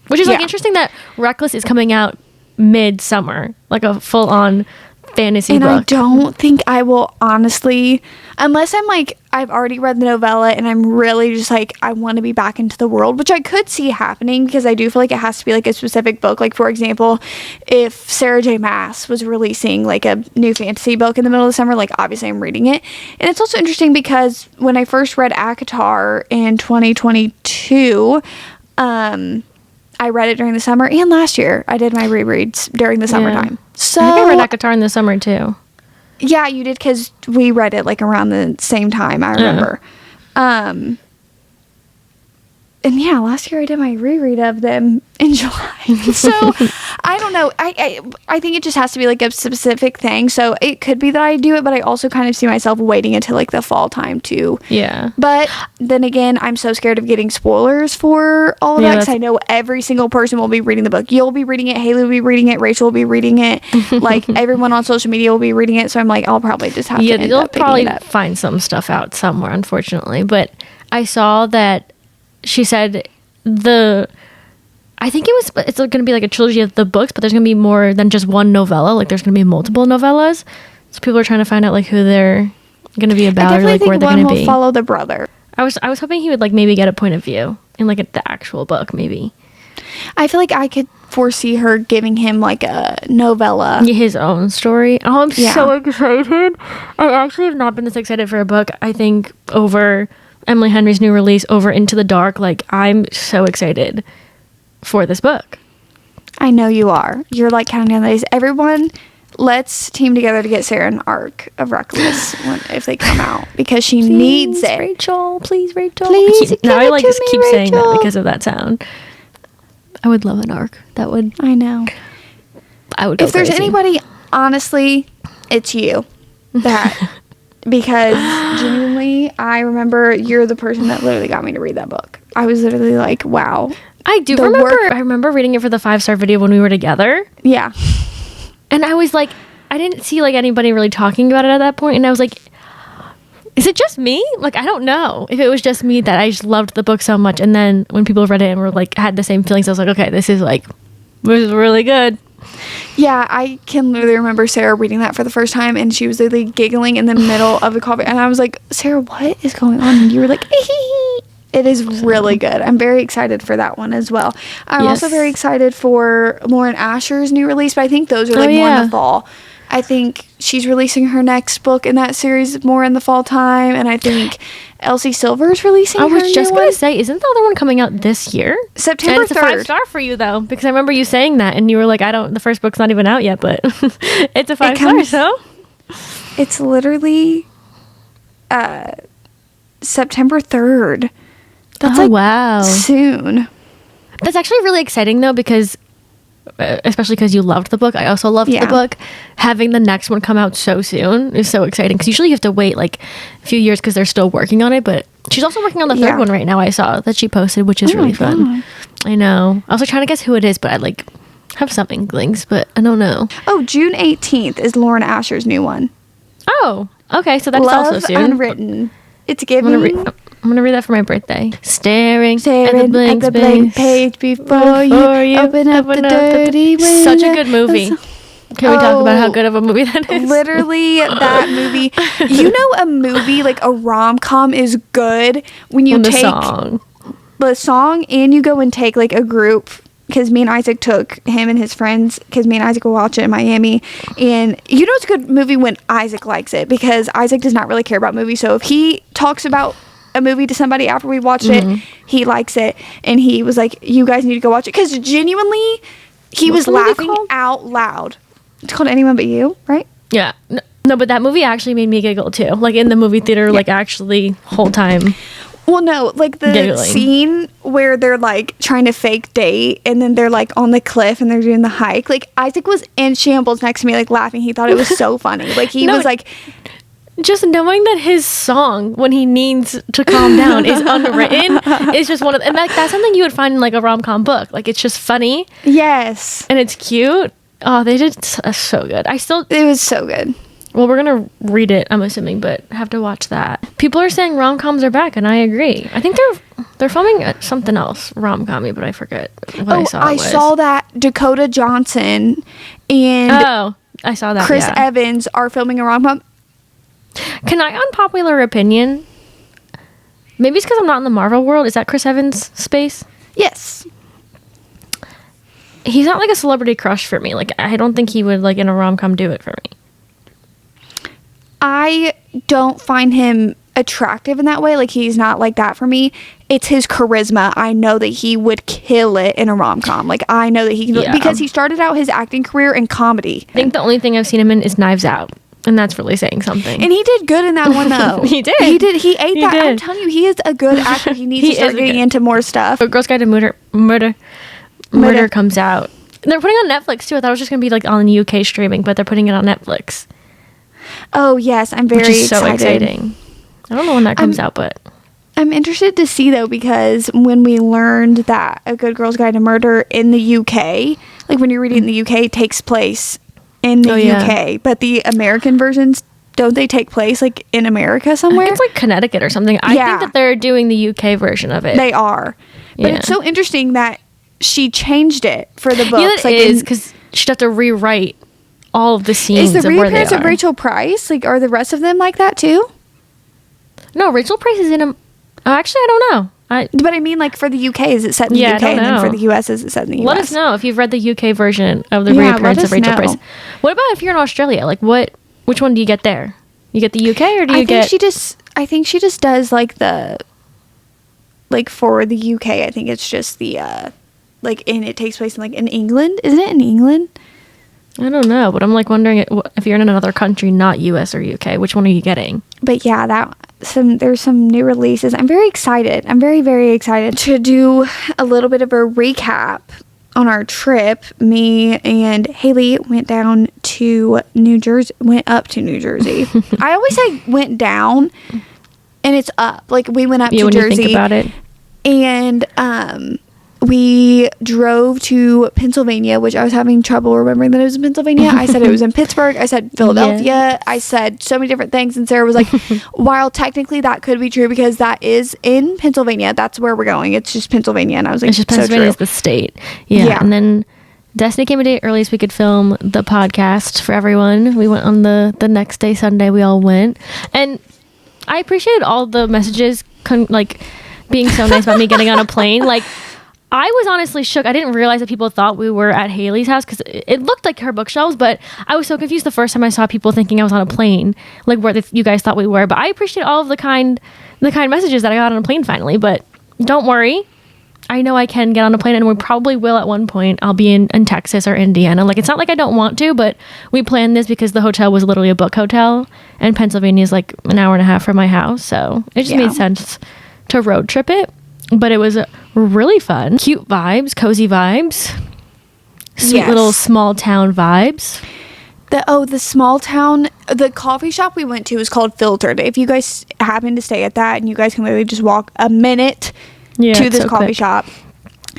Which is like interesting that Reckless is coming out mid-summer, like a full-on fantasy book. I don't think I will, honestly, unless I'm like, I've already read the novella and I'm really just like, I want to be back into the world, which I could see happening, because I do feel like it has to be like a specific book. Like for example, if Sarah J Maas was releasing like a new fantasy book in the middle of the summer, like obviously I'm reading it. And it's also interesting because when I first read ACOTAR in 2022, I read it during the summer, and last year I did my rereads during the summertime. So I think I read ACOTAR in the summer too. Yeah, you did, because we read it like around the same time, I remember. And yeah, last year I did my reread of them in July. So I don't know. I think it just has to be like a specific thing. So it could be that I do it, but I also kind of see myself waiting until like the fall time too. Yeah. But then again, I'm so scared of getting spoilers for all of that, because I know every single person will be reading the book. You'll be reading it. Haley will be reading it. Rachel will be reading it. Like everyone on social media will be reading it. So I'm like, I'll probably just have to end you'll up picking probably it up. find some stuff out somewhere, unfortunately. But I saw that she said I think it's going to be like a trilogy of the books, but there's going to be more than just one novella. Like there's going to be multiple novellas. So people are trying to find out like who they're going to be about or like where they're going to be. One will follow the brother. I was hoping he would like maybe get a point of view in like the actual book maybe. I feel like I could foresee her giving him like a novella. His own story. Oh, I'm so excited. I actually have not been this excited for a book, I think, over Emily Henry's new release, over Into the Dark. Like, I'm so excited for this book. I know you are. You're like counting down the days. Everyone, let's team together to get Sarah an arc of Reckless if they come out, because she needs it. Rachel, please, Rachel. Please, now I like just keep Rachel. saying that because of that sound. I would love an arc. That would. I know. I would go if there's crazy. anybody, honestly, it's you. That because genuinely, I remember you're the person that literally got me to read that book. I was literally like, wow. I do remember. I remember reading it for the 5-star video when we were together. Yeah. And I was like, I didn't see like anybody really talking about it at that point, and I was like, is it just me? Like, I don't know if it was just me that I just loved the book so much. And then when people read it and were like, had the same feelings, I was like, okay, this is really good. Yeah, I can literally remember Sarah reading that for the first time, and she was literally giggling in the middle of the coffee. And I was like, Sarah, what is going on? And you were like, it is really good. I'm very excited for that one as well. I'm also very excited for Lauren Asher's new release, but I think those are like more in the fall. I think she's releasing her next book in that series more in the fall time, and I think Elsie Silver's releasing her new one. I was just going to say, isn't the other one coming out this year? September 3rd. It's a 5-star for you, though, because I remember you saying that, and you were like, the first book's not even out yet, but it's a 5-star, so? It's literally September 3rd. That's soon. That's actually really exciting, though, because especially because you loved the book. I also loved the book. Having the next one come out so soon is so exciting, because usually you have to wait like a few years because they're still working on it, but she's also working on the third one right now. I saw that she posted, which is really fun. I know. I was like trying to guess who it is, but I like have some inklings, but I don't know. Oh, June 18th is Lauren Asher's new one. Oh, okay, so that's Love also soon. Unwritten. It's giving. I'm gonna read that for my birthday. Staring at the blank page before you open up the dirty window. Such a good movie. Can we talk about how good of a movie that is? Literally, that movie. You know, a movie like a rom-com is good when you take the song and you go and take like a group. Because me and Isaac took him and his friends, because me and Isaac will watch it in Miami. And you know it's a good movie when Isaac likes it, because Isaac does not really care about movies. So if he talks about a movie to somebody after we watched it, he likes it. And he was like, you guys need to go watch it. Because genuinely, he was laughing out loud. It's called Anyone But You, right? Yeah. No, but that movie actually made me giggle too. Like in the movie theater, like actually whole time. Well, no, like the giggling scene where they're like trying to fake date, and then they're like on the cliff and they're doing the hike. Like Isaac was in shambles next to me, like laughing. He thought it was so funny. Like he was like, just knowing that his song when he needs to calm down is unwritten is just one of, and that's something you would find in like a rom-com book. Like it's just funny. Yes. And it's cute. Oh, they did so good. It was so good. Well, we're going to read it, I'm assuming, but have to watch that. People are saying rom-coms are back, and I agree. I think they're filming something else rom-com-y, but I forget what I saw. I saw that Dakota Johnson and I saw that, Chris Evans are filming a rom-com. Can I, unpopular opinion, maybe it's because I'm not in the Marvel world, is that Chris Evans' space? Yes. He's not like a celebrity crush for me. Like, I don't think he would, like, in a rom-com do it for me. I don't find him attractive in that way. Like, he's not like that for me. It's his charisma. I know that he would kill it in a rom-com. Like, I know that he can because he started out his acting career in comedy. I think the only thing I've seen him in is Knives Out, and that's really saying something. And he did good in that one, though. He did. He ate that. I'm telling you, he is a good actor. He needs to start getting into more stuff. But Girls Guide to Murder comes out. And they're putting it on Netflix, too. I thought it was just going to be, like, on UK streaming, but they're putting it on Netflix. Oh, yes. I'm very excited. So exciting. I don't know when that comes out, but I'm interested to see, though, because when we learned that A Good Girl's Guide to Murder in the UK, like when you're reading in the UK, takes place in the UK, but the American versions, don't they take place like in America somewhere? I think it's like Connecticut or something. I think that they're doing the UK version of it. They are. But it's so interesting that she changed it for the books. Yeah, that is, because she'd have to rewrite all of the scenes is the of where they reappearance are. of Rachel Price, like, are the rest of them like that too? No, Rachel Price is in a... actually, I don't know. But I mean, like, for the UK, is it set in the UK? And then for the US, is it set in the US? Let us know if you've read the UK version of the reappearance of Rachel Price. What about if you're in Australia? Like, which one do you get there? You get the UK, or do you get... I think she just does, like, the... Like, for the UK, I think it's just the, like, it takes place in, like, in England. Isn't it in England? I don't know, but I'm, like, wondering if you're in another country, not US or UK, which one are you getting? But yeah, there's some new releases. I'm very excited. I'm very, very excited to do a little bit of a recap on our trip. Me and Haley went up to New Jersey. I always say went down, and it's up. Like, we went up to when Jersey. You think about it. And we drove to Pennsylvania, which I was having trouble remembering that it was in Pennsylvania. I said it was in Pittsburgh. I said Philadelphia. Yeah. I said so many different things. And Sarah was like, while technically that could be true because that is in Pennsylvania, that's where we're going. It's just Pennsylvania. And I was like, it's just Pennsylvania is the state. Yeah. And then Destiny came a day early so we could film the podcast for everyone. We went on the next day, Sunday. We all went. And I appreciated all the messages, being so nice about me getting on a plane. Like, I was honestly shook. I didn't realize that people thought we were at Haley's house because it looked like her bookshelves, but I was so confused the first time I saw people thinking I was on a plane, like where you guys thought we were. But I appreciate all of the kind messages that I got on a plane finally. But don't worry, I know I can get on a plane, and we probably will at one point. I'll be in Texas or Indiana. Like, it's not like I don't want to, but we planned this because the hotel was literally a book hotel, and Pennsylvania is like an hour and a half from my house, so it just made sense to road trip it. But it was really fun. Cute vibes, cozy vibes, sweet little small town vibes. The small town, the coffee shop we went to was called Filtered. If you guys happen to stay at that, and you guys can literally just walk a minute to this coffee shop.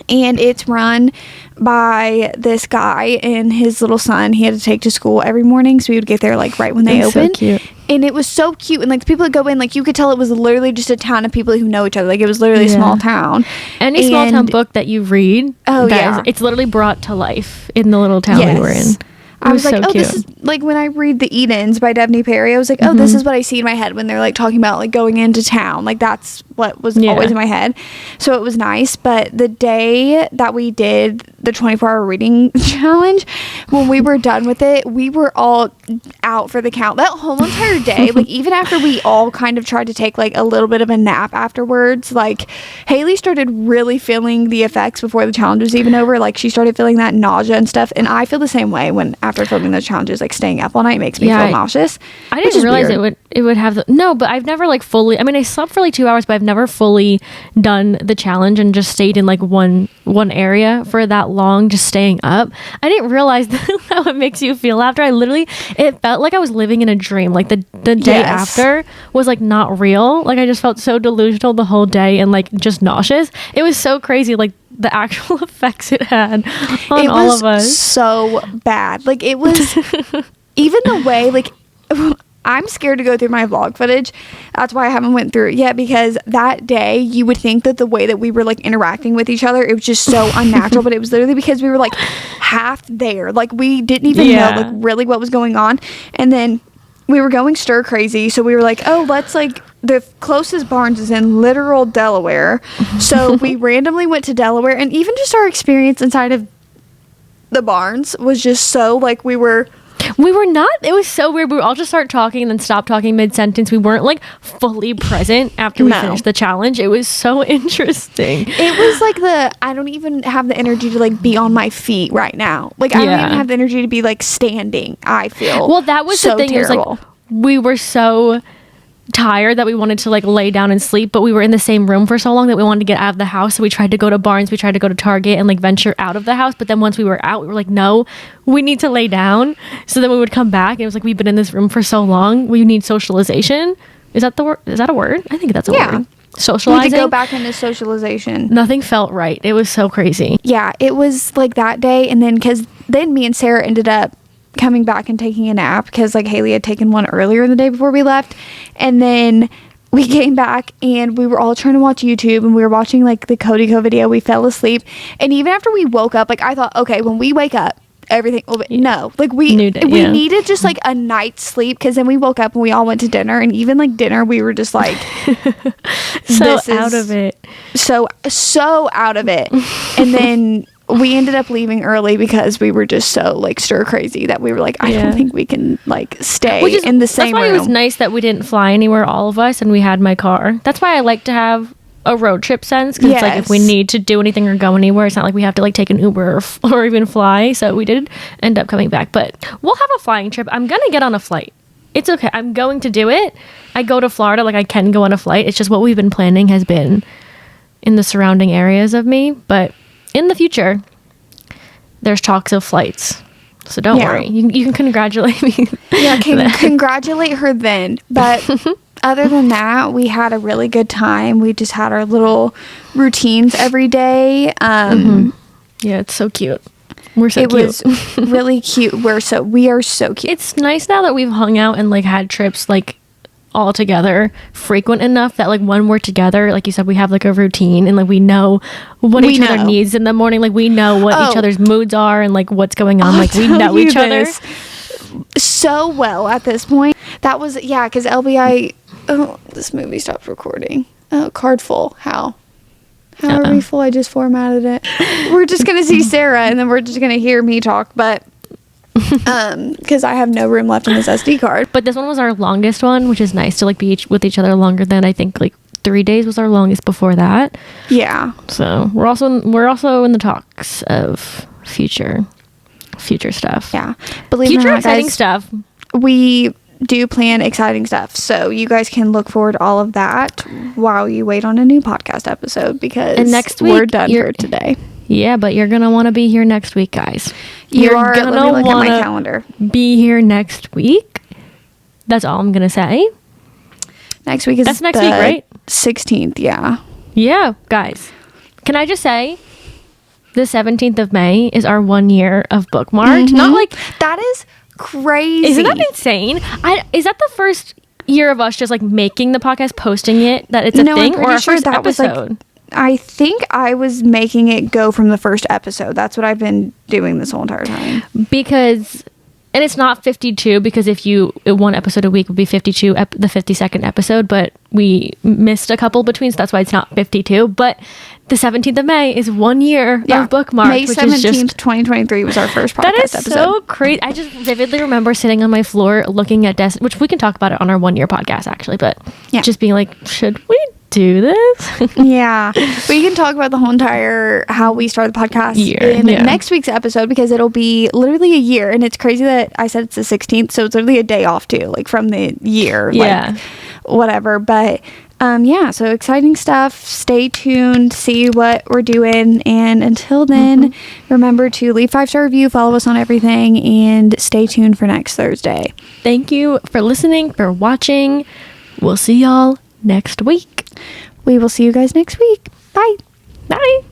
And it's run by this guy and his little son. He had to take to school every morning, so we would get there like right when they opened. So cute. And it was so cute. And like the people that go in, like you could tell it was literally just a town of people who know each other. Like it was literally a small town. Any small town book that you read, it's literally brought to life in the little town we were in. I was like, this is like when I read The Edens by Devney Perry, I was like, this is what I see in my head when they're like talking about like going into town. Like that's what was always in my head. So it was nice. But the day that we did the 24-hour reading challenge, when we were done with it, we were all out for the count. That whole entire day, like even after we all kind of tried to take like a little bit of a nap afterwards, like Haley started really feeling the effects before the challenge was even over. Like she started feeling that nausea and stuff. And I feel the same way when after filming those challenges, like staying up all night makes me feel nauseous. I didn't realize it would have but I've never like fully, I mean, I slept for like 2 hours, but I've never fully done the challenge and just stayed in like one area for that long, just staying up. I didn't realize how it makes you feel after. It felt like I was living in a dream. Like the day after was like not real. Like I just felt so delusional the whole day and like just nauseous. It was so crazy. Like the actual effects it had on all of us. So bad. Like it was even the way like I'm scared to go through my vlog footage. That's why I haven't went through it yet, because that day you would think that the way that we were like interacting with each other, it was just so unnatural, but it was literally because we were like half there. Like we didn't even know like really what was going on. And then we were going stir crazy. So we were like, oh, let's like, the closest Barnes is in literal Delaware. So we randomly went to Delaware, and even just our experience inside of the Barnes was just so like we were not, it was so weird. We would all just start talking and then stop talking mid-sentence. We weren't like fully present after we finished the challenge. It was so interesting. It was like I don't even have the energy to like be on my feet right now. Like I don't even have the energy to be like standing, I feel. Well, that was so the thing. terrible. It was like we were so tired that we wanted to like lay down and sleep, but we were in the same room for so long that we wanted to get out of the house. So we tried to go to Barnes, we tried to go to Target and like venture out of the house, but then once we were out, we were like, no, we need to lay down. So then we would come back and it was like, we've been in this room for so long, we need socialization. Is that the word? Is that a word? I think that's a word. Socializing. We need to go back into socialization. Nothing felt right. It was so crazy. Yeah, it was like that day. And then because then me and Sarah ended up coming back and taking a nap because like Haley had taken one earlier in the day before we left. And then we came back and we were all trying to watch YouTube, and we were watching like the Codyco video. We fell asleep, and even after we woke up, like I thought, okay, when we wake up, everything will be no, like we needed just like a night's sleep, because then we woke up and we all went to dinner, and even like dinner we were just like so out of it, so out of it. And then we ended up leaving early because we were just so like stir crazy that we were like, I don't think we can like stay in the same room. That's why it was nice that we didn't fly anywhere, all of us, and we had my car. That's why I like to have a road trip sense, because it's like if we need to do anything or go anywhere, it's not like we have to like take an Uber or even fly. So we did end up coming back, but we'll have a flying trip. I'm gonna get on a flight. It's okay. I'm going to do it. I go to Florida, like I can go on a flight. It's just what we've been planning has been in the surrounding areas of me, but in the future there's talks of flights, so don't worry. You can congratulate me. Congratulate her then. But other than that, we had a really good time. We just had our little routines every day. Yeah, it's so cute. We're so cute. It was really cute. We are so cute. It's nice now that we've hung out and like had trips like all together frequent enough that like when we're together, like you said, we have like a routine, and like we know what each other needs in the morning. Like we know what each other's moods are and like what's going on. Like we know each other so well at this point. That was because LBI. Oh, this movie stopped recording. Oh, card full. How are we full? I just formatted it. We're just gonna see Sara, and then we're just gonna hear me talk, but because I have no room left in this SD card. But this one was our longest one, which is nice to like be with each other longer than I think like 3 days was our longest before that. Yeah. So we're also in the talks of future stuff. Yeah. Believe future exciting stuff. We do plan exciting stuff, so you guys can look forward to all of that while you wait on a new podcast episode, because next week we're done for today. Yeah, but you're gonna want to be here next week, guys. You're gonna look at my calendar. Be here next week. That's all I'm gonna say. Next week is next week, right? 16th. Yeah, guys. Can I just say, the 17th of May is our 1 year of Bookmark'd. Not like that is crazy. Isn't that insane? Is that the first year of us just like making the podcast, posting it, that it's a thing, or our first episode? I think I was making it go from the first episode. That's what I've been doing this whole entire time. Because, and it's not 52, because if one episode a week would be 52, the 52nd episode, but we missed a couple between, so that's why it's not 52. But the 17th of May is 1 year of Bookmark'd. May 17th, 2023 was our first podcast episode. That is so crazy. I just vividly remember sitting on my floor looking at which we can talk about it on our 1 year podcast actually, but just being like, should we do this? Yeah, we can talk about the whole entire how we started the podcast in next week's episode, because it'll be literally a year. And it's crazy that I said it's the 16th, so it's literally a day off too, like from the year, like whatever. But so exciting stuff. Stay tuned, see what we're doing, and until then, remember to leave 5-star review, follow us on everything, and stay tuned for next Thursday. Thank you for listening, for watching. We'll see y'all next week. We will see you guys next week. Bye. Bye.